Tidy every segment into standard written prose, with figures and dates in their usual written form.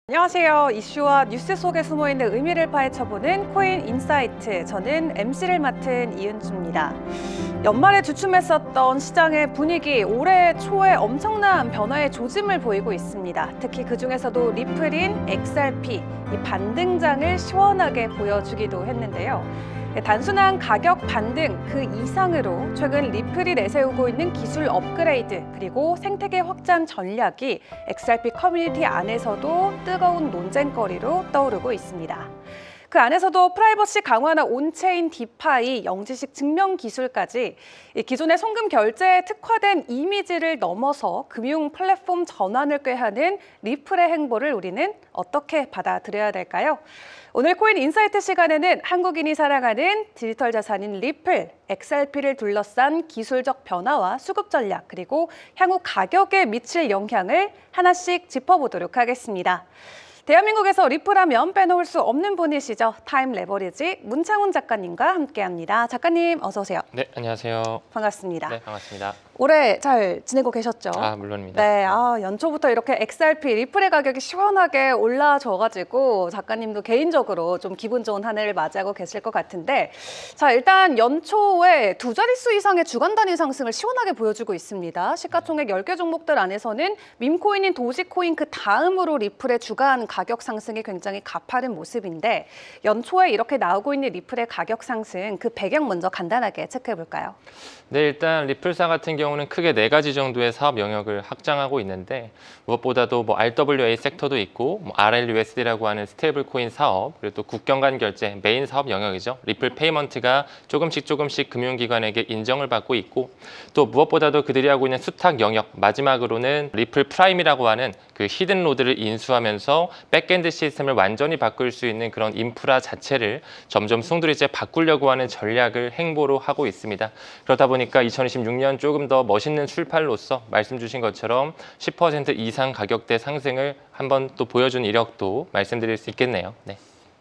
안녕하세요. 이슈와 뉴스 속에 숨어있는 의미를 파헤쳐보는 코인 인사이트. 저는 MC를 맡은 이은주입니다. 연말에 주춤했었던 시장의 분위기, 올해 초에 엄청난 변화의 조짐을 보이고 있습니다. 특히 그중에서도 리플인 XRP, 이 반등장을 시원하게 보여주기도 했는데요. 단순한 가격 반등 그 이상으로 최근 리플이 내세우고 있는 기술 업그레이드 그리고 생태계 확장 전략이 XRP 커뮤니티 안에서도 뜨거운 논쟁거리로 떠오르고 있습니다. 그 안에서도 프라이버시 강화나 온체인 디파이, 영지식 증명 기술까지 기존의 송금 결제에 특화된 이미지를 넘어서 금융 플랫폼 전환을 꾀하는 리플의 행보를 우리는 어떻게 받아들여야 될까요? 오늘 코인 인사이트 시간에는 한국인이 사랑하는 디지털 자산인 리플, XRP를 둘러싼 기술적 변화와 수급 전략, 그리고 향후 가격에 미칠 영향을 하나씩 짚어보도록 하겠습니다. 대한민국에서 리플하면 빼놓을 수 없는 분이시죠. 타임 레버리지 문창훈 작가님과 함께합니다. 작가님 어서 오세요. 네, 안녕하세요. 반갑습니다. 네, 반갑습니다. 올해 잘 지내고 계셨죠? 물론입니다. 네, 연초부터 이렇게 XRP, 리플의 가격이 시원하게 올라져가지고 작가님도 개인적으로 좀 기분 좋은 한 해를 맞이하고 계실 것 같은데, 자, 일단 연초에 두 자릿수 이상의 주간 단위 상승을 시원하게 보여주고 있습니다. 시가총액 10개 종목들 안에서는 밈코인인 도지코인 그 다음으로 리플의 주간 가격 상승이 굉장히 가파른 모습인데, 연초에 이렇게 나오고 있는 리플의 가격 상승 그 배경 먼저 간단하게 체크해 볼까요? 네, 일단 리플사 같은 경우는 크게 4가지 정도의 사업 영역을 확장하고 있는데, 무엇보다도 RWA 섹터도 있고 RLUSD라고 하는 스테이블 코인 사업, 그리고 또 국경 간 결제 메인 사업 영역이죠. 리플 페이먼트가 조금씩 금융기관에게 인정을 받고 있고, 또 무엇보다도 그들이 하고 있는 수탁 영역, 마지막으로는 리플 프라임이라고 하는 그 히든 로드를 인수하면서 백엔드 시스템을 완전히 바꿀 수 있는 그런 인프라 자체를 점점 송두리째 바꾸려고 하는 전략을 행보로 하고 있습니다. 그러다 보니까 2026년 조금 더 멋있는 출발로서 말씀 주신 것처럼 10% 이상 가격대 상승을 한번 또 보여준 이력도 말씀드릴 수 있겠네요. 네.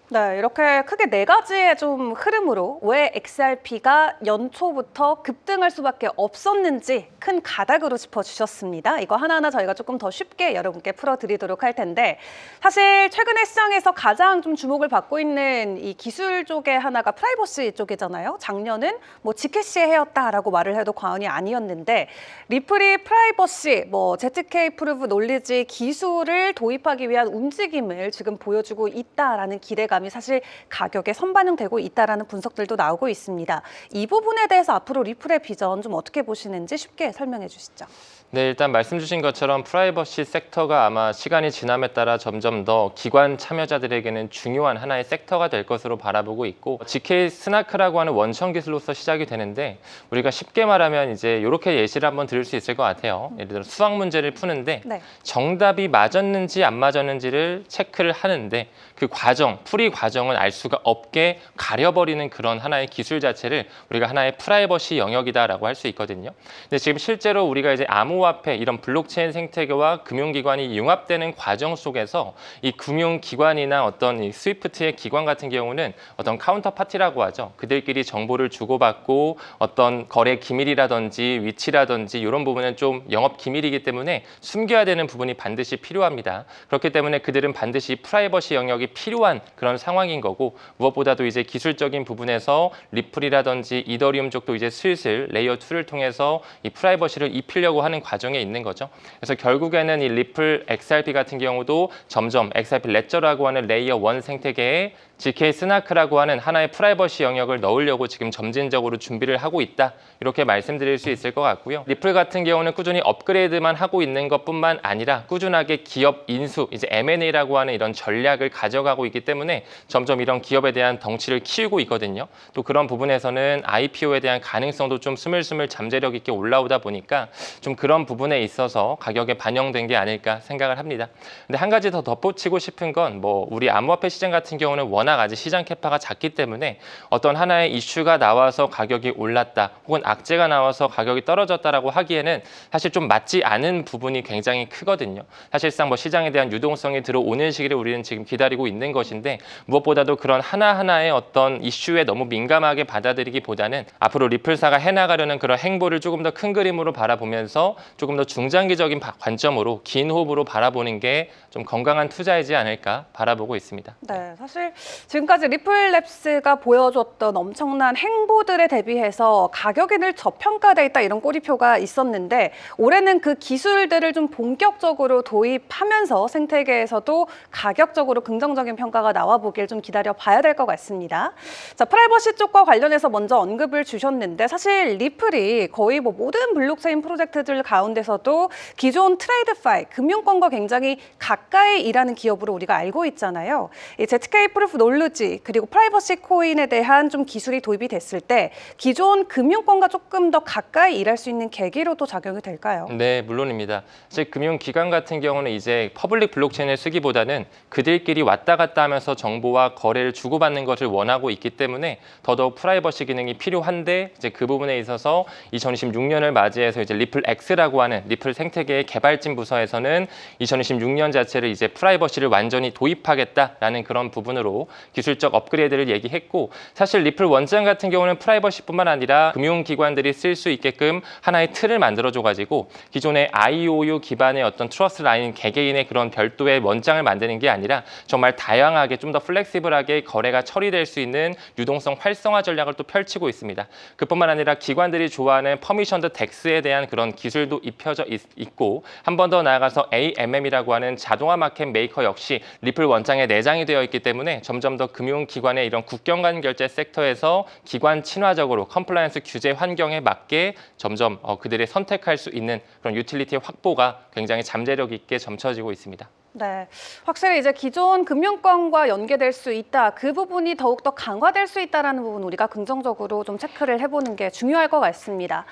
네, 이렇게 크게 4가지의 좀 흐름으로 왜 XRP가 연초부터 급등할 수밖에 없었는지 큰 가닥으로 짚어주셨습니다. 이거 하나하나 저희가 조금 더 쉽게 여러분께 풀어드리도록 할 텐데, 사실 최근에 시장에서 가장 좀 주목을 받고 있는 이 기술 쪽의 하나가 프라이버시 쪽이잖아요. 작년은 지캐시 해였다라고 말을 해도 과언이 아니었는데, 리플이 프라이버시, ZK 프루브 놀리지 기술을 도입하기 위한 움직임을 지금 보여주고 있다라는 기대감이 사실 가격에 선반영되고 있다라는 분석들도 나오고 있습니다. 이 부분에 대해서 앞으로 리플의 비전 좀 어떻게 보시는지 쉽게 설명해 주시죠. 네, 일단 말씀 주신 것처럼 프라이버시 섹터가 아마 시간이 지남에 따라 점점 더 기관 참여자들에게는 중요한 하나의 섹터가 될 것으로 바라보고 있고, GK 스나크라고 하는 원천 기술로서 시작이 되는데, 우리가 쉽게 말하면 이제 이렇게 예시를 한번 드릴 수 있을 것 같아요. 예를 들어 수학 문제를 푸는데 정답이 맞았는지 안 맞았는지를 체크를 하는데, 그 과정, 풀이 과정은 알 수가 없게 가려버리는 그런 하나의 기술 자체를 우리가 하나의 프라이버시 영역이다라고 할 수 있거든요. 근데 지금 실제로 우리가 이제 암호화폐, 이런 블록체인 생태계와 금융기관이 융합되는 과정 속에서 이 금융기관이나 어떤 이 스위프트의 기관 같은 경우는 어떤 카운터파티라고 하죠. 그들끼리 정보를 주고받고 어떤 거래 기밀이라든지 위치라든지 이런 부분은 좀 영업 기밀이기 때문에 숨겨야 되는 부분이 반드시 필요합니다. 그렇기 때문에 그들은 반드시 프라이버시 영역이 필요한 그런 상황인 거고, 무엇보다도 이제 기술적인 부분에서 리플이라든지 이더리움 쪽도 이제 슬슬 레이어 2를 통해서 이 프라이버시를 입히려고 하는 과정에 있는 거죠. 그래서 결국에는 이 리플 XRP 같은 경우도 점점 XRP 레저라고 하는 레이어 1 생태계에 GK 스나크라고 하는 하나의 프라이버시 영역을 넣으려고 지금 점진적으로 준비를 하고 있다, 이렇게 말씀드릴 수 있을 것 같고요. 리플 같은 경우는 꾸준히 업그레이드만 하고 있는 것뿐만 아니라 꾸준하게 기업 인수, 이제 M&A라고 하는 이런 전략을 가져가고 있기 때문에 점점 이런 기업에 대한 덩치를 키우고 있거든요. 또 그런 부분에서는 IPO에 대한 가능성도 좀 스물스물 잠재력 있게 올라오다 보니까 좀 그런 부분에 있어서 가격에 반영된 게 아닐까 생각을 합니다. 근데 한 가지 더 덧붙이고 싶은 건 우리 암호화폐 시장 같은 경우는 워낙 아직 시장 캐파가 작기 때문에 어떤 하나의 이슈가 나와서 가격이 올랐다, 혹은 악재가 나와서 가격이 떨어졌다라고 하기에는 사실 좀 맞지 않은 부분이 굉장히 크거든요. 사실상 시장에 대한 유동성이 들어오는 시기를 우리는 지금 기다리고 있는 것인데, 무엇보다도 그런 하나하나의 어떤 이슈에 너무 민감하게 받아들이기보다는 앞으로 리플사가 해나가려는 그런 행보를 조금 더 큰 그림으로 바라보면서 조금 더 중장기적인 관점으로 긴 호흡으로 바라보는 게 좀 건강한 투자이지 않을까 바라보고 있습니다. 네, 사실 지금까지 리플랩스가 보여줬던 엄청난 행보들에 대비해서 가격이 늘 저평가돼 있다 이런 꼬리표가 있었는데 올해는 그 기술들을 좀 본격적으로 도입하면서 생태계에서도 가격적으로 긍정적인 평가가 나와 보길 좀 기다려 봐야 될 것 같습니다. 자, 프라이버시 쪽과 관련해서 먼저 언급을 주셨는데 사실 리플이 거의 뭐 모든 블록체인 프로젝트들 가운데서도 기존 트레이드파이, 금융권과 굉장히 가까이 일하는 기업으로 우리가 알고 있잖아요. 이 ZK 프루프 놀루지 그리고 프라이버시 코인에 대한 좀 기술이 도입이 됐을 때 기존 금융권과 조금 더 가까이 일할 수 있는 계기로도 작용이 될까요? 네, 물론입니다. 사실 금융기관 같은 경우는 이제 퍼블릭 블록체인을 쓰기보다는 그들끼리 왔다 갔다 하면서 정보와 거래를 주고받는 것을 원하고 있기 때문에 더더욱 프라이버시 기능이 필요한데 이제 그 부분에 있어서 2026년을 맞이해서 이제 리플 X라고 하는 리플 생태계의 개발진 부서에서는 2026년 자체를 이제 프라이버시를 완전히 도입하겠다라는 그런 부분으로 기술적 업그레이드를 얘기했고 사실 리플 원장 같은 경우는 프라이버시뿐만 아니라 금융기관들이 쓸 수 있게끔 하나의 틀을 만들어줘가지고 기존의 IOU 기반의 어떤 트러스트 라인 개개인의 그런 별도의 원장을 만드는 게 아니라 정말 다양하게 좀 더 플렉시블하게 거래가 처리될 수 있는 유동성 활성화 전략을 또 펼치고 있습니다. 그뿐만 아니라 기관들이 좋아하는 퍼미션드 덱스에 대한 그런 기술도 입혀져 있고 한 번 더 나아가서 AMM이라고 하는 자동화 마켓 메이커 역시 리플 원장에 내장이 되어 있기 때문에 점점 더 금융기관의 이런 국경 간 결제 섹터에서 기관 친화적으로 컴플라이언스 규제 환경에 맞게 점점 그들이 선택할 수 있는 그런 유틸리티 확보가 굉장히 잠재력 있게 점쳐지고 있습니다. 네, 확실히 이제 기존 금융권과 연계될 수 있다. 그 부분이 더욱더 강화될 수 있다는 부분 우리가 긍정적으로 좀 체크를 해보는 게 중요할 것 같습니다.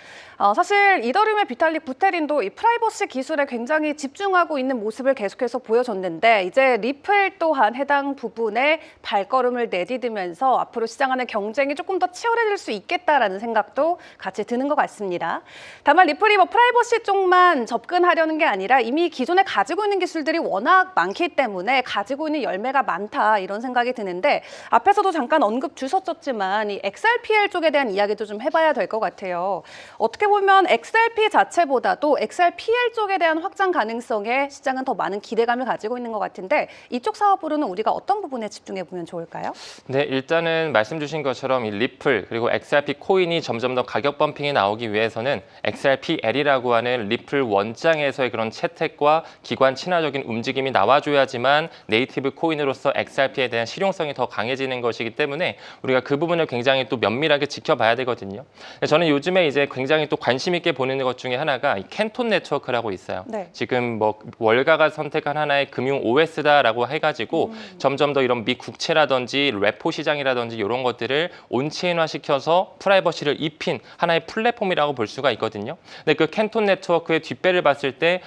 사실 이더리움의 비탈릭 부테린도 이 프라이버시 기술에 굉장히 집중하고 있는 모습을 계속해서 보여줬는데 이제 리플 또한 해당 부분에 발걸음을 내디디면서 앞으로 시장 안의 경쟁이 조금 더 치열해질 수 있겠다라는 생각도 같이 드는 것 같습니다. 다만 리플이 뭐 프라이버시 쪽만 접근하려는 게 아니라 이미 기존에 가지고 있는 기술들이 워낙 많기 때문에 가지고 있는 열매가 많다 이런 생각이 드는데 앞에서도 잠깐 언급 주셨었지만 이 XRPL 쪽에 대한 이야기도 좀 해봐야 될 것 같아요. 어떻게 보면 XRP 자체보다도 XRPL 쪽에 대한 확장 가능성에 시장은 더 많은 기대감을 가지고 있는 것 같은데 이쪽 사업으로는 우리가 어떤 부분에 집중해 보면 좋을까요? 네, 일단은 말씀 주신 것처럼 이 리플 그리고 XRP 코인이 점점 더 가격 범핑이 나오기 위해서는 XRPL이라고 하는 리플 원장에서의 그런 채택과 기관 친화적인 움직임이 나와줘야지만 네이티브 코인으로서 XRP에 대한 실용성이 더 강해지는 것이기 때문에 우리가 그 부분을 굉장히 또 면밀하게 지켜봐야 되거든요. 저는 요즘에 이제 굉장히 또 관심 있게 보는 것 중에 하나가 이 캔톤 네트워크라고 있어요. 네. 지금 뭐 월가가 선택한 하나의 금융 OS다라고 해가지고 점점 더 이런 미 국채라든지 레포 시장이라든지 이런 것들을 온체인화 시켜서 프라이버시를 입힌 하나의 플랫폼이라고 볼 수가 있거든요. 근데 그 캔톤 네트워크의 뒷배를 봤을 때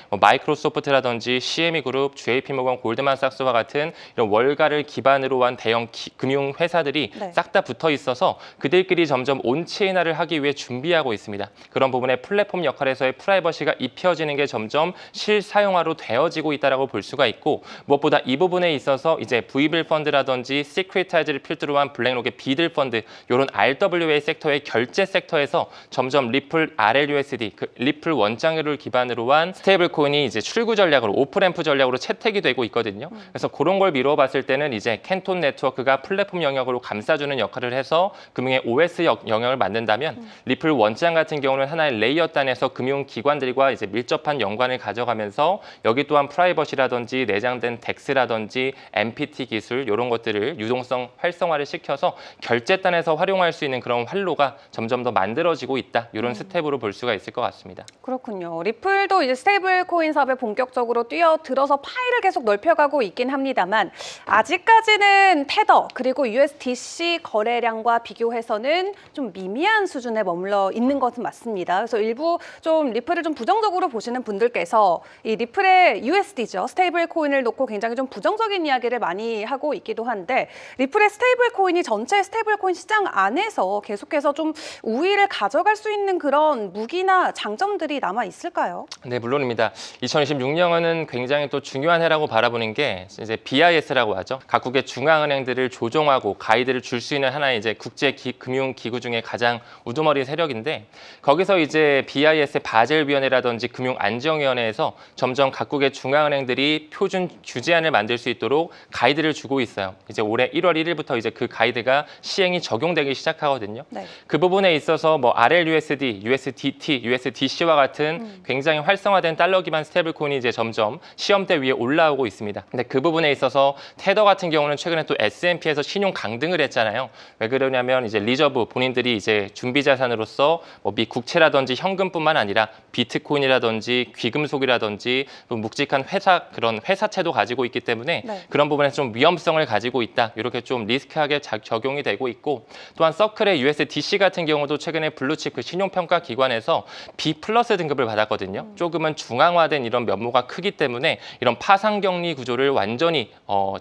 마이크로소프트라든지 CME 그룹, JP모건, 골드만삭스와 같은 이런 월가를 기반으로 한 대형 금융 회사들이 네. 싹 다 붙어 있어서 그들끼리 점점 온체인화를 하기 위해 준비하고 있습니다. 그런 부분에 플랫폼 역할에서의 프라이버시가 입혀지는 게 점점 실사용화로 되어지고 있다라고 볼 수가 있고 무엇보다 이 부분에 있어서 이제 V빌 펀드라든지 시크릿타이즈를 필두로 한 블랙록의 비들 펀드 이런 RWA 섹터의 결제 섹터에서 점점 리플 RLUSD 그 리플 원장을 기반으로 한 스테이블 코인이 이제 출구 전략으로 오프램프 전략으로 채택이 되고 있거든요. 그래서 그런 걸 미뤄봤을 때는 이제 캔톤 네트워크가 플랫폼 영역으로 감싸주는 역할을 해서 금융의 OS 영역을 만든다면 리플 원장 같은 경우는 하나의 레이어 단에서 금융기관들과 이제 밀접한 연관을 가져가면서 여기 또한 프라이버시라든지 내장된 덱스라든지 MPT 기술 이런 것들을 유동성 활성화를 시켜서 결제단에서 활용할 수 있는 그런 활로가 점점 더 만들어지고 있다. 이런 스텝으로 볼 수가 있을 것 같습니다. 그렇군요. 리플도 이제 스테이블 코인 사업에 본격적으로 뛰어들어서 파일을 계속 넓혀가고 있긴 합니다만 아직까지는 테더 그리고 USDC 거래량과 비교해서는 좀 미미한 수준에 머물러 있는 것은 맞습니다. 그래서 일부 좀 리플을 좀 부정적으로 보시는 분들께서 이 리플의 USD죠. 스테이블 코인을 놓고 굉장히 좀 부정적인 이야기를 많이 하고 있기도 한데 리플의 스테이블 코인이 전체 스테이블 코인 시장 안에서 계속해서 좀 우위를 가져갈 수 있는 그런 무기나 장점들이 남아 있을까요? 네, 물론입니다. 2026년은 굉장히 또 중요한 중요한 해라고 바라보는 게 이제 BIS라고 하죠. 각국의 중앙은행들을 조종하고 가이드를 줄 수 있는 하나의 이제 국제 금융기구 중에 가장 우두머리 세력인데, 거기서 이제 BIS 바젤위원회라든지 금융안정위원회에서 점점 각국의 중앙은행들이 표준 규제안을 만들 수 있도록 가이드를 주고 있어요. 이제 올해 1월 1일부터 이제 그 가이드가 시행이 적용되기 시작하거든요. 네. 그 부분에 있어서 뭐 RLUSD, USDT, USDC와 같은 굉장히 활성화된 달러 기반 스테이블 코인이 이제 점점 시험대 위에 올라오고 있습니다. 근데 그 부분에 있어서 테더 같은 경우는 최근에 또 S&P에서 신용 강등을 했잖아요. 왜 그러냐면 이제 리저브 본인들이 이제 준비 자산으로서 뭐 미 국채라든지 현금뿐만 아니라 비트코인이라든지 귀금속이라든지 묵직한 그런 회사채도 가지고 있기 때문에 네. 그런 부분에서 좀 위험성을 가지고 있다. 이렇게 좀 리스크하게 적용이 되고 있고, 또한 서클의 USDC 같은 경우도 최근에 블루칩 그 신용평가 기관에서 B+ 등급을 받았거든요. 조금은 중앙화된 이런 면모가 크기 때문에 이런 파상격리 구조를 완전히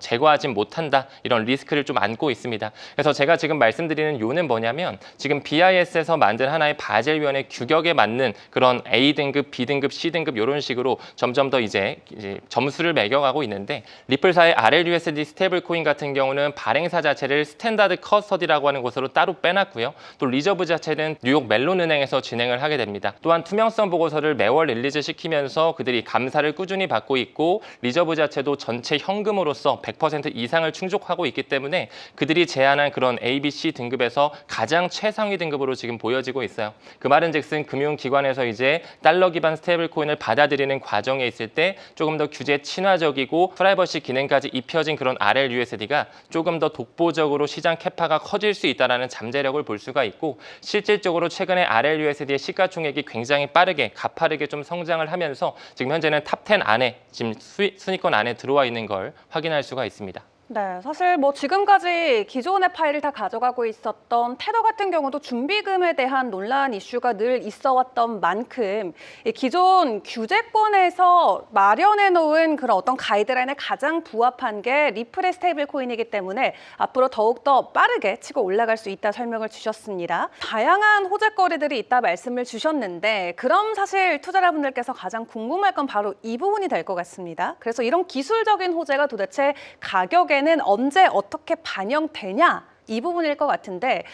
제거하지 못한다. 이런 리스크를 좀 안고 있습니다. 그래서 제가 지금 말씀드리는 요는 뭐냐면, 지금 BIS에서 만든 하나의 바젤위원회 규격에 맞는 그런 A등급, B등급, C등급 이런 식으로 점점 더 이제 점수를 매겨가고 있는데, 리플사의 RLUSD 스테이블 코인 같은 경우는 발행사 자체를 스탠다드 커스터디라고 하는 곳으로 따로 빼놨고요. 또 리저브 자체는 뉴욕 멜론 은행에서 진행을 하게 됩니다. 또한 투명성 보고서를 매월 릴리즈 시키면서 그들이 감사를 꾸준히 받고 있고, 리저브 자체도 전체 현금으로서 100% 이상을 충족하고 있기 때문에 그들이 제안한 그런 ABC 등급에서 가장 최상위 등급으로 지금 보여지고 있어요. 그 말은즉슨 금융기관에서 이제 달러 기반 스테이블 코인을 받아들이는 과정에 있을 때 조금 더 규제 친화적이고 프라이버시 기능까지 입혀진 그런 RLUSD가 조금 더 독보적으로 시장 캐파가 커질 수 있다는 잠재력을 볼 수가 있고, 실질적으로 최근에 RLUSD의 시가총액이 굉장히 빠르게 가파르게 좀 성장을 하면서 지금 현재는 탑10 안에 지금 순위권 안에 들어와 있는 걸 확인할 수가 있습니다. 네, 사실 뭐 지금까지 기존의 파일을 다 가져가고 있었던 테더 같은 경우도 준비금에 대한 논란 이슈가 늘 있어 왔던 만큼 이 기존 규제권에서 마련해 놓은 그런 어떤 가이드라인에 가장 부합한 게 리플의 스테이블 코인이기 때문에 앞으로 더욱더 빠르게 치고 올라갈 수 있다 설명을 주셨습니다. 다양한 호재거리들이 있다 말씀을 주셨는데, 그럼 사실 투자자분들께서 가장 궁금할 건 바로 이 부분이 될 것 같습니다. 그래서 이런 기술적인 호재가 도대체 가격에 는 언제 어떻게 반영되냐, 이 부분일 것 같은데,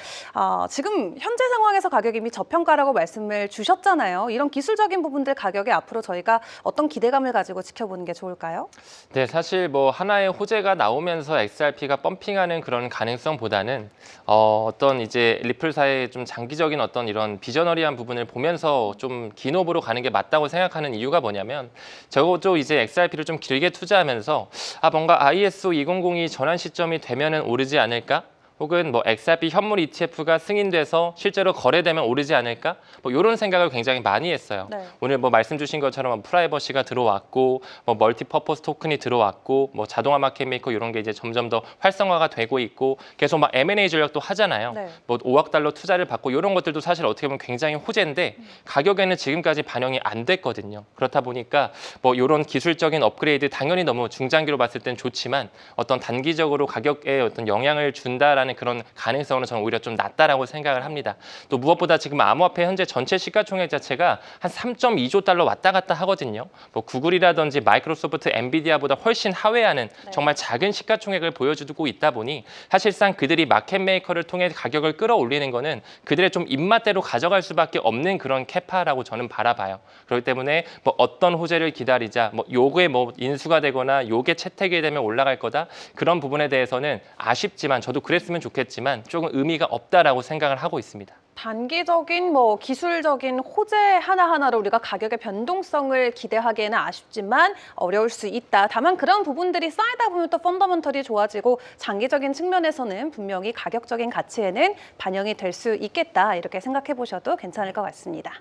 지금 현재 상황에서 가격이 이미 저평가라고 말씀을 주셨잖아요. 이런 기술적인 부분들 가격에 앞으로 저희가 어떤 기대감을 가지고 지켜보는 게 좋을까요? 네, 사실 뭐 하나의 호재가 나오면서 XRP가 펌핑하는 그런 가능성보다는 어떤 이제 리플사의 좀 장기적인 어떤 이런 비저너리한 부분을 보면서 좀 기노브로 가는 게 맞다고 생각하는 이유가 뭐냐면, 적어도 이제 XRP를 좀 길게 투자하면서 뭔가 ISO 2002 전환 시점이 되면은 오르지 않을까? 혹은 뭐 XRP 현물 ETF가 승인돼서 실제로 거래되면 오르지 않을까? 뭐 이런 생각을 굉장히 많이 했어요. 네. 오늘 뭐 말씀 주신 것처럼 프라이버시가 들어왔고, 뭐 멀티퍼포스 토큰이 들어왔고, 뭐 자동화 마켓 메이커 이런 게 이제 점점 더 활성화가 되고 있고, 계속 막 M&A 전략도 하잖아요. 네. 뭐 5억 달러 투자를 받고 이런 것들도 사실 어떻게 보면 굉장히 호재인데 가격에는 지금까지 반영이 안 됐거든요. 그렇다 보니까 뭐 이런 기술적인 업그레이드 당연히 너무 중장기로 봤을 땐 좋지만 어떤 단기적으로 가격에 어떤 영향을 준다라는 그런 가능성은 저는 오히려 좀 낮다라고 생각을 합니다. 또 무엇보다 지금 암호화폐 현재 전체 시가총액 자체가 한 3.2조 달러 왔다 갔다 하거든요. 뭐 구글이라든지 마이크로소프트, 엔비디아보다 훨씬 하회하는 정말 작은 시가총액을 보여주고 있다 보니 사실상 그들이 마켓 메이커를 통해 가격을 끌어올리는 거는 그들의 좀 입맛대로 가져갈 수밖에 없는 그런 캐파라고 저는 바라봐요. 그렇기 때문에 뭐 어떤 호재를 기다리자, 뭐 요게 뭐 인수가 되거나 요게 채택이 되면 올라갈 거다, 그런 부분에 대해서는 아쉽지만, 저도 그랬으면 좋겠지만 조금 의미가 없다라고 생각을 하고 있습니다. 단기적인 뭐 기술적인 호재 하나하나로 우리가 가격의 변동성을 기대하기에는 아쉽지만 어려울 수 있다. 다만 그런 부분들이 쌓이다 보면 또 펀더멘털이 좋아지고 장기적인 측면에서는 분명히 가격적인 가치에는 반영이 될 수 있겠다. 이렇게 생각해 보셔도 괜찮을 것 같습니다.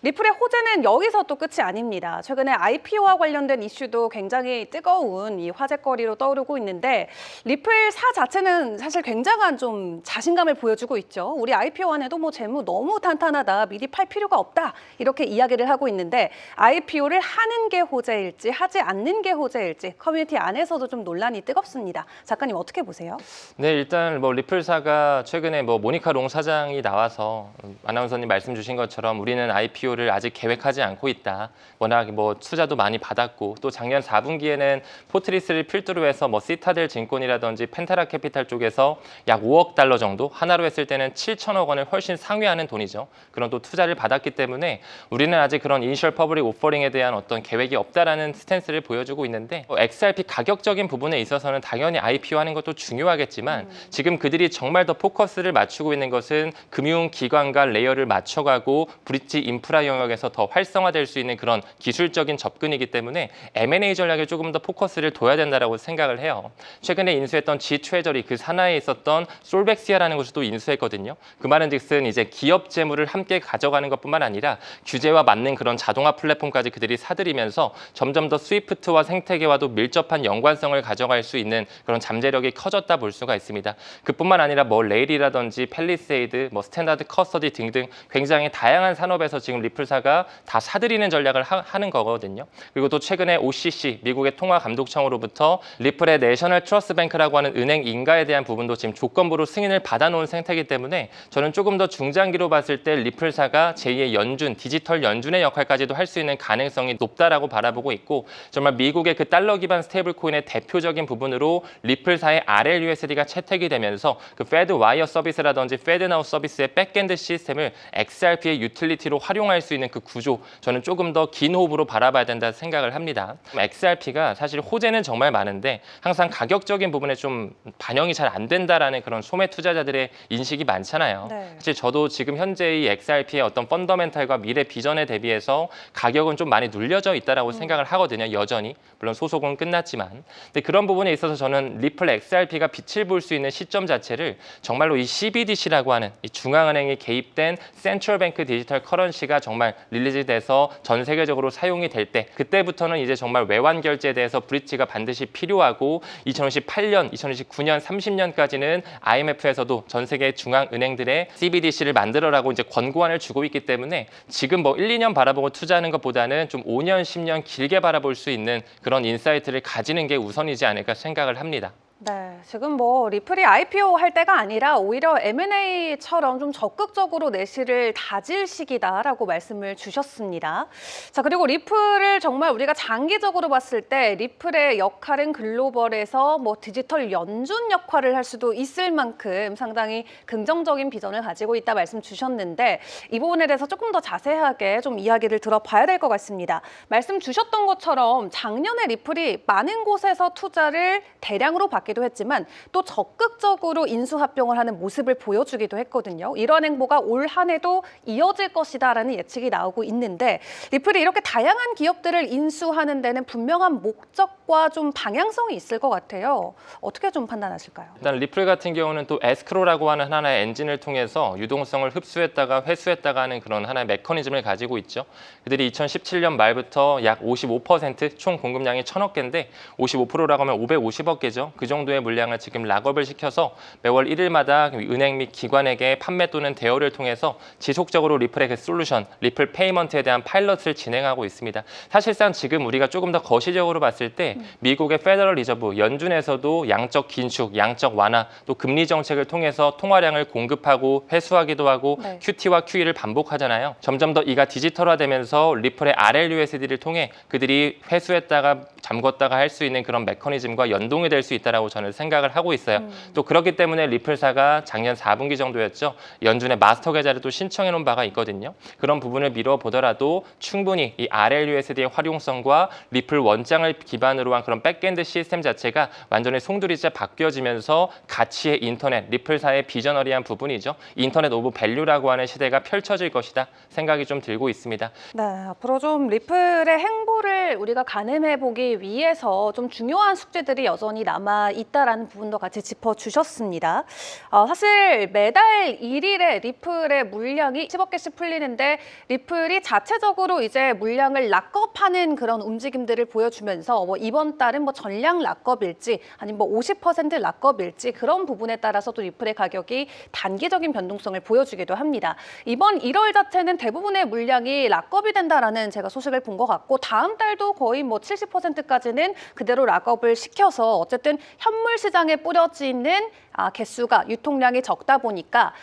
리플의 호재는 여기서 또 끝이 아닙니다. 최근에 IPO와 관련된 이슈도 굉장히 뜨거운 이 화제거리로 떠오르고 있는데, 리플사 자체는 사실 굉장한 좀 자신감을 보여주고 있죠. 우리 IPO 안에도 뭐 뭐 재무 너무 탄탄하다, 미리 팔 필요가 없다 이렇게 이야기를 하고 있는데 IPO를 하는 게 호재일지 하지 않는 게 호재일지 커뮤니티 안에서도 좀 논란이 뜨겁습니다. 작가님 어떻게 보세요? 네, 일단 뭐 리플사가 최근에 뭐 모니카 롱 사장이 나와서 아나운서님 말씀 주신 것처럼 우리는 IPO를 아직 계획하지 않고 있다. 워낙 뭐 투자도 많이 받았고 또 작년 4분기에는 포트리스를 필두로 해서 뭐 시타델 증권이라든지 펜타라 캐피탈 쪽에서 약 5억 달러 정도, 하나로 했을 때는 7천억 원을 훨씬 상회하는 돈이죠. 그런 또 투자를 받았기 때문에 우리는 아직 그런 이니셜 퍼블릭 오퍼링에 대한 어떤 계획이 없다라는 스탠스를 보여주고 있는데 XRP 가격적인 부분에 있어서는 당연히 IPO 하는 것도 중요하겠지만 지금 그들이 정말 더 포커스를 맞추고 있는 것은 금융기관과 레이어를 맞춰가고 브릿지 인프라 영역에서 더 활성화될 수 있는 그런 기술적인 접근이기 때문에 M&A 전략에 조금 더 포커스를 둬야 된다라고 생각을 해요. 최근에 인수했던 G 트레저리 그 산하에 있었던 솔벡시아라는 곳을 또 인수했거든요. 그 말은즉슨 이제 기업 재물을 함께 가져가는 것뿐만 아니라 규제와 맞는 그런 자동화 플랫폼까지 그들이 사들이면서 점점 더 스위프트와 생태계와도 밀접한 연관성을 가져갈 수 있는 그런 잠재력이 커졌다 볼 수가 있습니다. 그뿐만 아니라 뭐 레일이라든지 펠리세이드, 뭐 스탠다드 커스터디 등등 굉장히 다양한 산업에서 지금 리플사가 다 사들이는 전략을 하는 거거든요. 그리고 또 최근에 OCC, 미국의 통화감독청으로부터 리플의 내셔널 트러스트 뱅크라고 하는 은행 인가에 대한 부분도 지금 조건부로 승인을 받아놓은 상태이기 때문에 저는 조금 더 중장기로 봤을 때 리플사가 제2의 연준, 디지털 연준의 역할까지도 할 수 있는 가능성이 높다라고 바라보고 있고 정말 미국의 그 달러 기반 스테이블 코인의 대표적인 부분으로 리플사의 RLUSD가 채택이 되면서 그 페드 와이어 서비스라든지 페드 나우 서비스의 백엔드 시스템을 XRP의 유틸리티로 활용할 수 있는 그 구조 저는 조금 더 긴 호흡으로 바라봐야 된다 생각을 합니다. XRP가 사실 호재는 정말 많은데 항상 가격적인 부분에 좀 반영이 잘 안 된다라는 그런 소매 투자자들의 인식이 많잖아요. 네. 사실 저도 지금 현재 이 XRP의 어떤 펀더멘탈과 미래 비전에 대비해서 가격은 좀 많이 눌려져 있다라고 생각을 하거든요. 여전히 물론 소속은 끝났지만 근데 그런 부분에 있어서 저는 리플 XRP가 빛을 볼 수 있는 시점 자체를 정말로 이 CBDC라고 하는 이 중앙은행이 개입된 센트럴 뱅크 디지털 커런시가 정말 릴리즈돼서 전 세계적으로 사용이 될 때 그때부터는 이제 정말 외환 결제에 대해서 브릿지가 반드시 필요하고 2028년, 2029년, 30년까지는 IMF에서도 전 세계 중앙은행들의 CBDC를 만들어라고 이제 권고안을 주고 있기 때문에 지금 뭐 1, 2년 바라보고 투자하는 것보다는 좀 5년, 10년 길게 바라볼 수 있는 그런 인사이트를 가지는 게 우선이지 않을까 생각을 합니다. 네, 지금 뭐 리플이 IPO 할 때가 아니라 오히려 M&A처럼 좀 적극적으로 내실을 다질 시기다라고 말씀을 주셨습니다. 자, 그리고 리플을 정말 우리가 장기적으로 봤을 때 리플의 역할은 글로벌에서 뭐 디지털 연준 역할을 할 수도 있을 만큼 상당히 긍정적인 비전을 가지고 있다 말씀 주셨는데 이 부분에 대해서 조금 더 자세하게 좀 이야기를 들어봐야 될 것 같습니다. 말씀 주셨던 것처럼 작년에 리플이 많은 곳에서 투자를 대량으로 받기도 했지만 또 적극적으로 인수합병을 하는 모습을 보여주기도 했거든요. 이런 행보가 올 한 해도 이어질 것이다라는 예측이 나오고 있는데 리플이 이렇게 다양한 기업들을 인수하는 데는 분명한 목적과 좀 방향성이 있을 것 같아요. 어떻게 좀 판단하실까요? 일단 리플 같은 경우는 또 에스크로라고 하는 하나의 엔진을 통해서 유동성을 흡수했다가 회수했다가 하는 그런 하나의 메커니즘을 가지고 있죠. 그들이 2017년 말부터 약 55%총 공급량이 1,000억 개인데 55%라고 하면 550억 개죠. 그 정도의 물량을 지금 락업을 시켜서 매월 1일마다 은행 및 기관에게 판매 또는 대여를 통해서 지속적으로 리플의 그 솔루션, 리플 페이먼트에 대한 파일럿을 진행하고 있습니다. 사실상 지금 우리가 조금 더 거시적으로 봤을 때 미국의 페더럴 리저브, 연준에서도 양적 긴축, 양적 완화, 또 금리 정책을 통해서 통화량을 공급하고 회수하기도 하고 네. QT와 QE를 반복하잖아요. 점점 더 이가 디지털화되면서 리플의 RLUSD를 통해 그들이 회수했다가 잠궜다가 할 수 있는 그런 메커니즘과 연동이 될 수 있다라고 저는 생각을 하고 있어요. 또 그렇기 때문에 리플사가 작년 4분기 정도였죠. 연준의 마스터 계좌를 또 신청해 놓은 바가 있거든요. 그런 부분을 미뤄보더라도 충분히 이 RLUSD의 활용성과 리플 원장을 기반으로 한 그런 백엔드 시스템 자체가 완전히 송두리째 바뀌어지면서 가치의 인터넷, 리플사의 비저너리한 부분이죠. 인터넷 오브 밸류라고 하는 시대가 펼쳐질 것이다 생각이 좀 들고 있습니다. 네, 앞으로 좀 리플의 행보를 우리가 가늠해 보기 위해서 좀 중요한 숙제들이 여전히 남아 있다라는 부분도 같이 짚어주셨습니다. 사실 매달 1일에 리플의 물량이 10억 개씩 풀리는데 리플이 자체적으로 이제 물량을 락업하는 그런 움직임들을 보여주면서 뭐 이번 달은 뭐 전량 락업일지 아니면 뭐 50% 락업일지 그런 부분에 따라서도 리플의 가격이 단기적인 변동성을 보여주기도 합니다. 이번 1월 자체는 대부분의 물량이 락업이 된다라는 제가 소식을 본 것 같고 다음 달도 거의 뭐 70%까지는 그대로 락업을 시켜서 어쨌든 현물 시장에 뿌려지는 개수가 유통량이 적다 보니까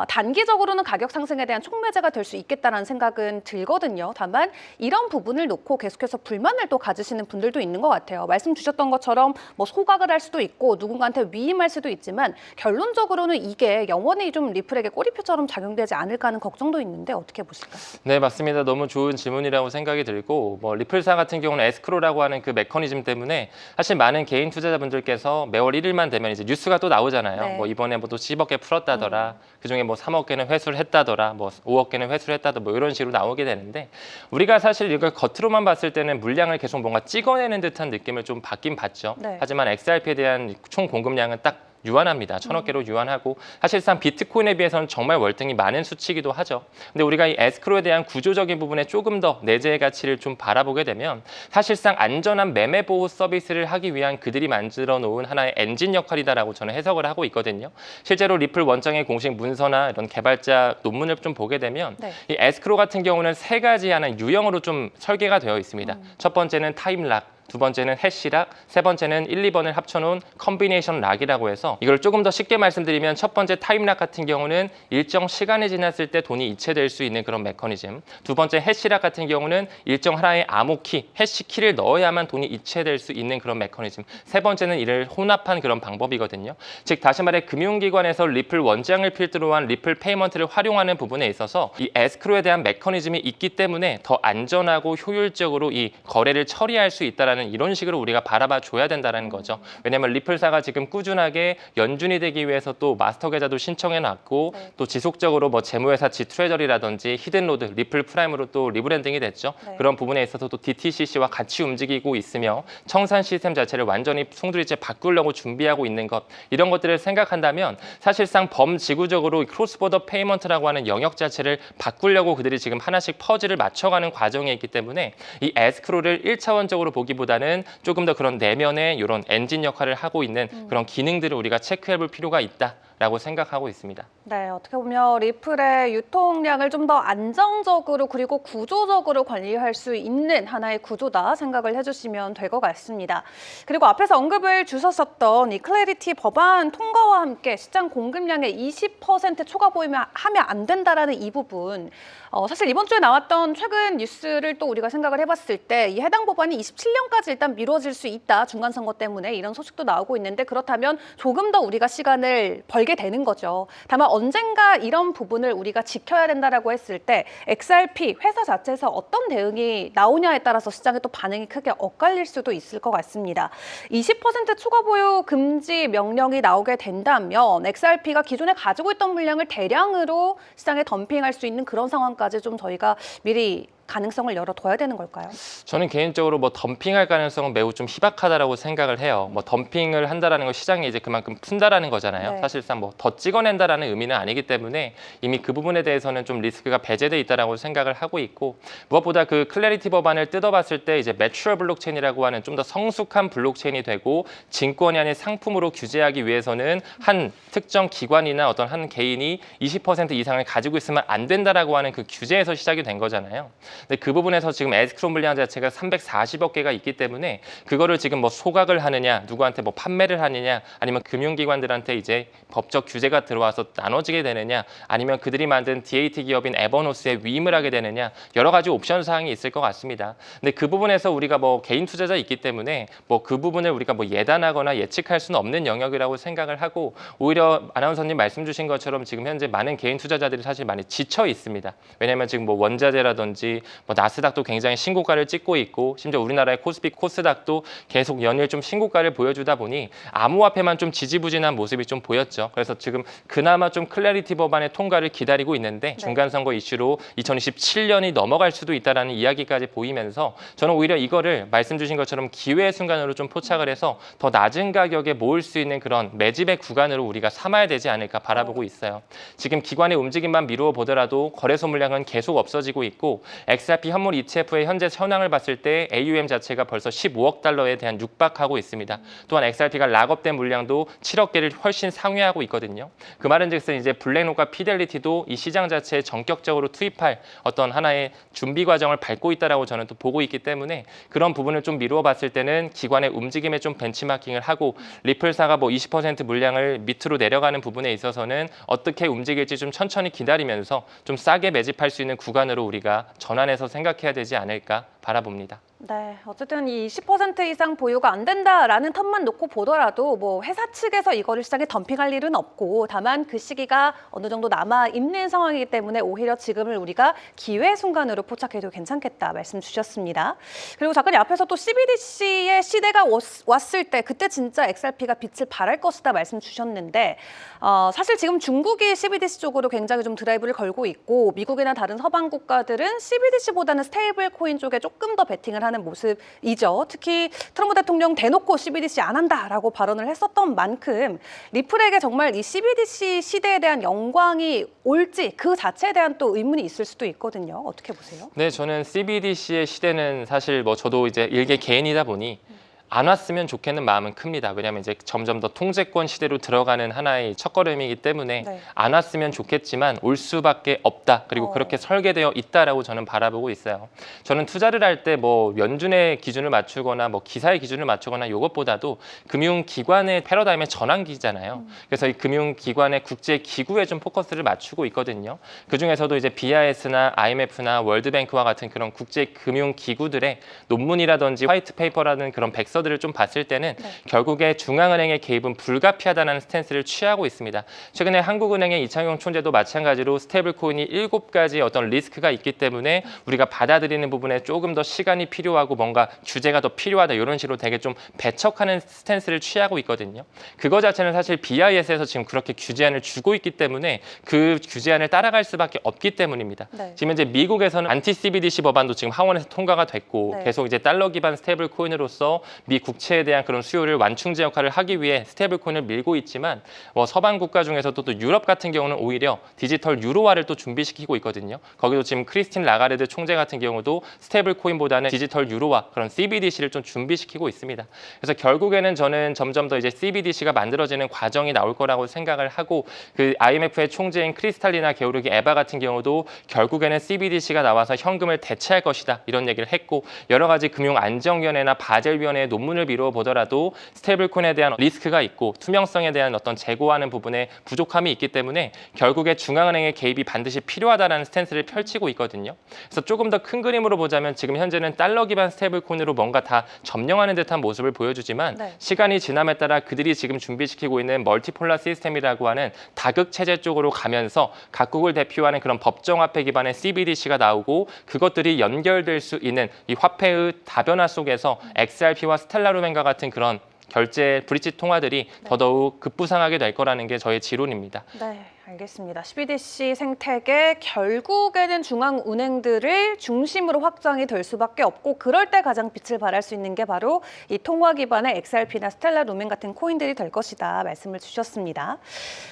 단기적으로는 가격 상승에 대한 촉매제가 될 수 있겠다는 생각은 들거든요. 다만 이런 부분을 놓고 계속해서 불만을 또 가지시는 분들도 있는 것 같아요. 말씀 주셨던 것처럼 뭐 소각을 할 수도 있고 누군가한테 위임할 수도 있지만 결론적으로는 이게 영원히 좀 리플에게 꼬리표처럼 작용되지 않을까 하는 걱정도 있는데 어떻게 보실까요? 네, 맞습니다. 너무 좋은 질문이라고 생각이 들고 뭐 리플사 같은 경우는 에스크로라고 하는 그 메커니즘 때문에 사실 많은 개인 투자자분들께서 매월 1일만 되면 이제 뉴스가 또 나오잖아요. 네. 뭐 이번에 뭐 또 10억 개 풀었다더라. 그중에 뭐 3억 개는 회수를 했다더라. 뭐 5억 개는 회수를 했다더라. 뭐 이런 식으로 나오게 되는데 우리가 사실 이걸 겉으로만 봤을 때는 물량을 계속 뭔가 찍어내는 듯한 느낌을 좀 받긴 받죠. 네. 하지만 XRP에 대한 총 공급량은 딱 유한합니다. 1000억 개로 유한하고 사실상 비트코인에 비해서는 정말 월등히 많은 수치이기도 하죠. 근데 우리가 이 에스크로에 대한 구조적인 부분에 조금 더 내재의 가치를 좀 바라보게 되면 사실상 안전한 매매 보호 서비스를 하기 위한 그들이 만들어 놓은 하나의 엔진 역할이다라고 저는 해석을 하고 있거든요. 실제로 리플 원장의 공식 문서나 이런 개발자 논문을 좀 보게 되면 네. 이 에스크로 같은 경우는 세 가지 하나의 유형으로 좀 설계가 되어 있습니다. 첫 번째는 타임락, 두 번째는 해시락, 세 번째는 1, 2번을 합쳐놓은 컨비네이션 락이라고 해서 이걸 조금 더 쉽게 말씀드리면 첫 번째 타임락 같은 경우는 일정 시간이 지났을 때 돈이 이체될 수 있는 그런 메커니즘, 두 번째 해시락 같은 경우는 일정 하나의 암호키, 해시키를 넣어야만 돈이 이체될 수 있는 그런 메커니즘, 세 번째는 이를 혼합한 그런 방법이거든요. 즉 다시 말해 금융기관에서 리플 원장을 필두로 한 리플 페이먼트를 활용하는 부분에 있어서 이 에스크로에 대한 메커니즘이 있기 때문에 더 안전하고 효율적으로 이 거래를 처리할 수 있다라는 이런 식으로 우리가 바라봐 줘야 된다는 거죠. 왜냐하면 리플사가 지금 꾸준하게 연준이 되기 위해서 또 마스터 계좌도 신청해 놨고 네. 또 지속적으로 뭐 재무회사 지트레저리라든지 히든로드, 리플 프라임으로 또 리브랜딩이 됐죠. 네. 그런 부분에 있어서 또 DTCC와 같이 움직이고 있으며 청산 시스템 자체를 완전히 송두리째 바꾸려고 준비하고 있는 것, 이런 것들을 생각한다면 사실상 범지구적으로 크로스보더 페이먼트라고 하는 영역 자체를 바꾸려고 그들이 지금 하나씩 퍼즐을 맞춰가는 과정에 있기 때문에 이 에스크로를 1차원적으로 보기보다는 조금 더 그런 내면의 이런 엔진 역할을 하고 있는 그런 기능들을 우리가 체크해 볼 필요가 있다라고 생각하고 있습니다. 네, 어떻게 보면 리플의 유통량을 좀 더 안정적으로 그리고 구조적으로 관리할 수 있는 하나의 구조다 생각을 해주시면 될 것 같습니다. 그리고 앞에서 언급을 주셨었던 이 클래리티 법안 통과와 함께 시장 공급량의 20% 초과 보이면 하면 안 된다라는 이 부분, 사실 이번 주에 나왔던 최근 뉴스를 또 우리가 생각을 해봤을 때 이 해당 법안이 27년까지 일단 미뤄질 수 있다, 중간 선거 때문에 이런 소식도 나오고 있는데 그렇다면 조금 더 우리가 시간을 벌게 되는 거죠. 다만 언젠가 이런 부분을 우리가 지켜야 된다라고 했을 때 XRP 회사 자체에서 어떤 대응이 나오냐에 따라서 시장의 또 반응이 크게 엇갈릴 수도 있을 것 같습니다. 20% 추가 보유 금지 명령이 나오게 된다면 XRP가 기존에 가지고 있던 물량을 대량으로 시장에 덤핑할 수 있는 그런 상황까지 좀 저희가 미리 가능성을 열어둬야 되는 걸까요? 저는 개인적으로 뭐 덤핑할 가능성은 매우 좀 희박하다라고 생각을 해요. 뭐 덤핑을 한다라는 건 시장이 이제 그만큼 푼다라는 거잖아요. 네. 사실상 뭐 더 찍어낸다라는 의미는 아니기 때문에 이미 그 부분에 대해서는 좀 리스크가 배제돼 있다라고 생각을 하고 있고, 무엇보다 그 클래리티 법안을 뜯어봤을 때 이제 매추럴 블록체인이라고 하는 좀 더 성숙한 블록체인이 되고 증권이 아닌 상품으로 규제하기 위해서는 한 특정 기관이나 어떤 한 개인이 20% 이상을 가지고 있으면 안 된다라고 하는 그 규제에서 시작이 된 거잖아요. 근데 그 부분에서 지금 에스크로 물량 자체가 340억 개가 있기 때문에 그거를 지금 뭐 소각을 하느냐, 누구한테 뭐 판매를 하느냐, 아니면 금융기관들한테 이제 법적 규제가 들어와서 나눠지게 되느냐, 아니면 그들이 만든 DAT 기업인 에버노스에 위임을 하게 되느냐, 여러 가지 옵션 사항이 있을 것 같습니다. 근데 그 부분에서 우리가 뭐 개인 투자자 있기 때문에 뭐 그 부분을 우리가 뭐 예단하거나 예측할 수는 없는 영역이라고 생각을 하고, 오히려 아나운서님 말씀 주신 것처럼 지금 현재 많은 개인 투자자들이 사실 많이 지쳐 있습니다. 왜냐하면 지금 뭐 원자재라든지 뭐 나스닥도 굉장히 신고가를 찍고 있고 심지어 우리나라의 코스피 코스닥도 계속 연일 좀 신고가를 보여주다 보니 암호화폐만 좀 지지부진한 모습이 좀 보였죠. 그래서 지금 그나마 좀 클래리티 법안의 통과를 기다리고 있는데 중간선거 이슈로 2027년이 넘어갈 수도 있다라는 이야기까지 보이면서 저는 오히려 이거를 말씀 주신 것처럼 기회의 순간으로 좀 포착을 해서 더 낮은 가격에 모을 수 있는 그런 매집의 구간으로 우리가 삼아야 되지 않을까 바라보고 있어요. 지금 기관의 움직임만 미루어 보더라도 거래소 물량은 계속 없어지고 있고 XRP 현물 ETF의 현재 현황을 봤을 때 AUM 자체가 벌써 15억 달러에 대한 육박하고 있습니다. 또한 XRP가 락업된 물량도 7억 개를 훨씬 상회하고 있거든요. 그 말은즉슨 이제 블랙록과 피델리티도 이 시장 자체에 전격적으로 투입할 어떤 하나의 준비 과정을 밟고 있다라고 저는 또 보고 있기 때문에 그런 부분을 좀 미루어 봤을 때는 기관의 움직임에 좀 벤치마킹을 하고 리플사가 뭐 20% 물량을 밑으로 내려가는 부분에 있어서는 어떻게 움직일지 좀 천천히 기다리면서 좀 싸게 매집할 수 있는 구간으로 우리가 전환해서 생각해야 되지 않을까 바라봅니다. 네, 어쨌든 이 10% 이상 보유가 안 된다라는 텀만 놓고 보더라도 뭐 회사 측에서 이거를 시장에 덤핑할 일은 없고 다만 그 시기가 어느 정도 남아 있는 상황이기 때문에 오히려 지금을 우리가 기회 순간으로 포착해도 괜찮겠다 말씀 주셨습니다. 그리고 작가님 앞에서 또 CBDC의 시대가 왔을 때 그때 진짜 XRP가 빛을 발할 것이다 말씀 주셨는데 사실 지금 중국이 CBDC 쪽으로 굉장히 좀 드라이브를 걸고 있고 미국이나 다른 서방 국가들은 CBDC보다는 스테이블 코인 쪽에 조금 더 베팅을 하는 모습이죠. 특히 트럼프 대통령 대놓고 CBDC 안 한다라고 발언을 했었던 만큼 리플에게 정말 이 CBDC 시대에 대한 영광이 올지 그 자체에 대한 또 의문이 있을 수도 있거든요. 어떻게 보세요? 네, 저는 CBDC의 시대는 사실 뭐 저도 이제 일개 개인이다 보니 안 왔으면 좋겠는 마음은 큽니다. 왜냐하면 이제 점점 더 통제권 시대로 들어가는 하나의 첫걸음이기 때문에 안 왔으면 좋겠지만 올 수밖에 없다. 그리고 그렇게 설계되어 있다라고 저는 바라보고 있어요. 저는 투자를 할 때 뭐 연준의 기준을 맞추거나 뭐 기사의 기준을 맞추거나 이것보다도 금융기관의 패러다임의 전환기잖아요. 그래서 이 금융기관의 국제기구에 좀 포커스를 맞추고 있거든요. 그중에서도 이제 BIS나 IMF나 월드뱅크와 같은 그런 국제금융기구들의 논문이라든지 화이트페이퍼라는 그런 백서 들을 좀 봤을 때는 결국에 중앙은행의 개입은 불가피하다는 스탠스를 취하고 있습니다. 최근에 한국은행의 이창용 총재도 마찬가지로 스테이블 코인이 7가지 어떤 리스크가 있기 때문에 우리가 받아들이는 부분에 조금 더 시간이 필요하고 뭔가 규제가 더 필요하다 이런 식으로 되게 좀 배척하는 스탠스를 취하고 있거든요. 그거 자체는 사실 BIS에서 지금 그렇게 규제안을 주고 있기 때문에 그 규제안을 따라갈 수밖에 없기 때문입니다. 지금 이제 미국에서는 안티 CBDC 법안도 지금 하원에서 통과가 됐고 계속 이제 달러 기반 스테이블 코인으로서 미 국채에 대한 그런 수요를 완충제 역할을 하기 위해 스테이블 코인을 밀고 있지만 서방 국가 중에서도 또 유럽 같은 경우는 오히려 디지털 유로화를 또 준비시키고 있거든요. 거기도 지금 크리스틴 라가르드 총재 같은 경우도 스테이블 코인보다는 디지털 유로화 그런 CBDC를 좀 준비시키고 있습니다. 그래서 결국에는 저는 점점 더 이제 CBDC가 만들어지는 과정이 나올 거라고 생각을 하고 그 IMF의 총재인 크리스탈리나 게오르기 에바 같은 경우도 결국에는 CBDC가 나와서 현금을 대체할 것이다 이런 얘기를 했고 여러 가지 금융안정위원회나 바젤위원회의 논문을 미루어 보더라도 스테이블코인에 대한 리스크가 있고 투명성에 대한 어떤 제고하는 부분에 부족함이 있기 때문에 결국에 중앙은행의 개입이 반드시 필요하다는 스탠스를 펼치고 있거든요. 그래서 조금 더 큰 그림으로 보자면 지금 현재는 달러 기반 스테이블코인으로 뭔가 다 점령하는 듯한 모습을 보여주지만 시간이 지남에 따라 그들이 지금 준비시키고 있는 멀티폴라 시스템이라고 하는 다극 체제 쪽으로 가면서 각국을 대표하는 그런 법정화폐 기반의 CBDC가 나오고 그것들이 연결될 수 있는 이 화폐의 다변화 속에서 XRP와 스텔라루멘과 같은 그런 결제 브릿지 통화들이 더더욱 급부상하게 될 거라는 게 저의 지론입니다. 네, 알겠습니다. CBDC 생태계 결국에는 중앙은행들을 중심으로 확장이 될 수밖에 없고 그럴 때 가장 빛을 발할 수 있는 게 바로 이 통화 기반의 XRP나 스텔라루멘 같은 코인들이 될 것이다 말씀을 주셨습니다.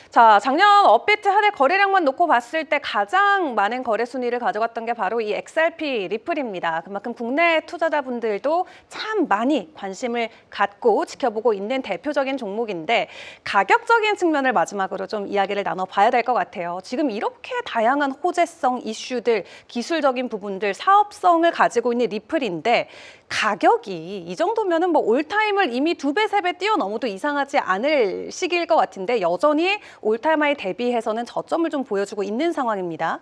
자, 작년 업비트 한 해 거래량만 놓고 봤을 때 가장 많은 거래 순위를 가져갔던 게 바로 이 XRP 리플입니다. 그만큼 국내 투자자분들도 참 많이 관심을 갖고 지켜보고 있는 대표적인 종목인데 가격적인 측면을 마지막으로 좀 이야기를 나눠봐야 될 것 같아요. 지금 이렇게 다양한 호재성 이슈들, 기술적인 부분들, 사업성을 가지고 있는 리플인데 가격이 이 정도면은 뭐 올타임을 이미 2배, 3배 뛰어넘어도 이상하지 않을 시기일 것 같은데 여전히 올타임하이 대비해서는 저점을 좀 보여주고 있는 상황입니다.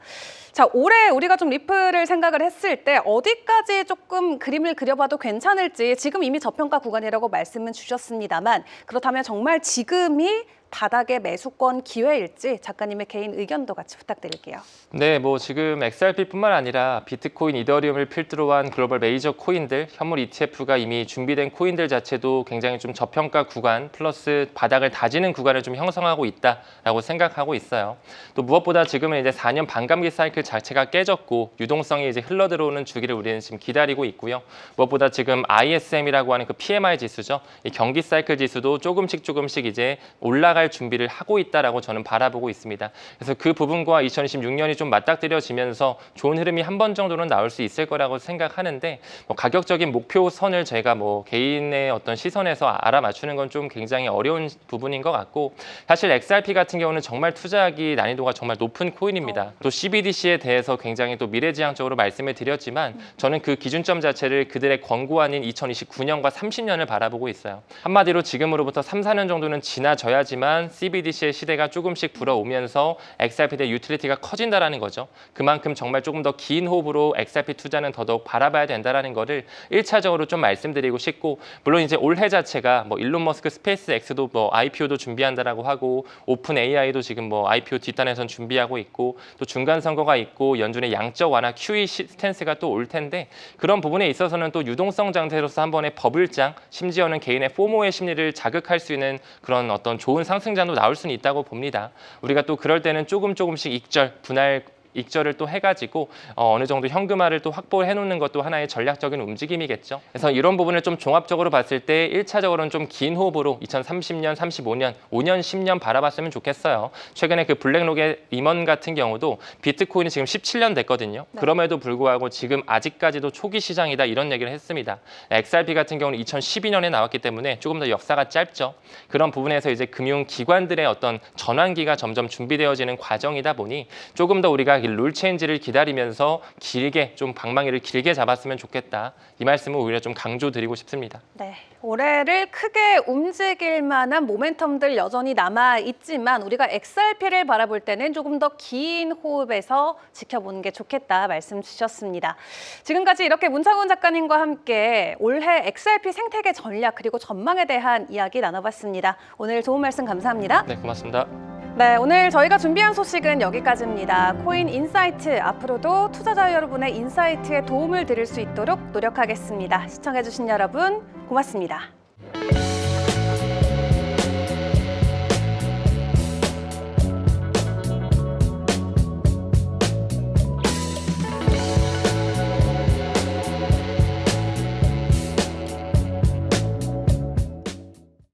자, 올해 우리가 좀 리플을 생각을 했을 때 어디까지 조금 그림을 그려봐도 괜찮을지 지금 이미 저평가 구간이라고 말씀은 주셨습니다만 그렇다면 정말 지금이 바닥의 매수권 기회일지 작가님의 개인 의견도 같이 부탁드릴게요. 네, 뭐 지금 XRP뿐만 아니라 비트코인, 이더리움을 필두로 한 글로벌 메이저 코인들, 현물 ETF가 이미 준비된 코인들 자체도 굉장히 좀 저평가 구간 플러스 바닥을 다지는 구간을 좀 형성하고 있다라고 생각하고 있어요. 또 무엇보다 지금은 이제 4년 반감기 사이클 자체가 깨졌고 유동성이 이제 흘러 들어오는 주기를 우리는 지금 기다리고 있고요. 무엇보다 지금 ISM이라고 하는 그 PMI 지수죠. 이 경기 사이클 지수도 조금씩 이제 올라갈 준비를 하고 있다라고 저는 바라보고 있습니다. 그래서 그 부분과 2026년이 좀 맞닥뜨려지면서 좋은 흐름이 한 번 정도는 나올 수 있을 거라고 생각하는데 뭐 가격적인 목표 선을 제가 뭐 개인의 어떤 시선에서 알아맞추는 건 좀 굉장히 어려운 부분인 것 같고 사실 XRP 같은 경우는 정말 투자하기 난이도가 정말 높은 코인입니다. 또 CBDC에 대해서 굉장히 또 미래지향적으로 말씀을 드렸지만 저는 그 기준점 자체를 그들의 권고 아닌 2029년과 30년을 바라보고 있어요. 한마디로 지금으로부터 3, 4년 정도는 지나져야지만 CBDC의 시대가 조금씩 불어오면서 XRP 대 유틸리티가 커진다라는 거죠. 그만큼 정말 조금 더 긴 호흡으로 XRP 투자는 더더욱 바라봐야 된다라는 거를 1차적으로 좀 말씀드리고 싶고 물론 이제 올해 자체가 뭐 일론 머스크 스페이스X도 뭐 IPO도 준비한다라고 하고 오픈 AI도 지금 뭐 IPO 뒷단에선 준비하고 있고 또 중간 선거가 있고 연준의 양적 완화 QE 스탠스가 또 올 텐데 그런 부분에 있어서는 또 유동성 장세로서 한 번의 버블장 심지어는 개인의 포모의 심리를 자극할 수 있는 그런 어떤 좋은 상승장도 나올 수는 있다고 봅니다. 우리가 또 그럴 때는 조금씩 익절을 또 해가지고 어느 정도 현금화를 또 확보해 놓는 것도 하나의 전략적인 움직임이겠죠. 그래서 이런 부분을 좀 종합적으로 봤을 때 1차적으로는 좀 긴 호흡으로 2030년, 35년, 5년, 10년 바라봤으면 좋겠어요. 최근에 그 블랙록의 임원 같은 경우도 비트코인이 지금 17년 됐거든요. 네. 그럼에도 불구하고 지금 아직까지도 초기 시장이다 이런 얘기를 했습니다. XRP 같은 경우는 2012년에 나왔기 때문에 조금 더 역사가 짧죠. 그런 부분에서 이제 금융기관들의 어떤 전환기가 점점 준비되어지는 과정이다 보니 조금 더 우리가 룰 체인지를 기다리면서 길게 좀 방망이를 길게 잡았으면 좋겠다. 이 말씀을 오히려 좀 강조드리고 싶습니다. 네, 올해를 크게 움직일 만한 모멘텀들 여전히 남아 있지만 우리가 XRP를 바라볼 때는 조금 더 긴 호흡에서 지켜보는 게 좋겠다 말씀 주셨습니다. 지금까지 이렇게 문창훈 작가님과 함께 올해 XRP 생태계 전략 그리고 전망에 대한 이야기 나눠봤습니다. 오늘 좋은 말씀 감사합니다. 네, 고맙습니다. 네, 오늘 저희가 준비한 소식은 여기까지입니다. 코인 인사이트, 앞으로도 투자자 여러분의 인사이트에 도움을 드릴 수 있도록 노력하겠습니다. 시청해주신 여러분 고맙습니다.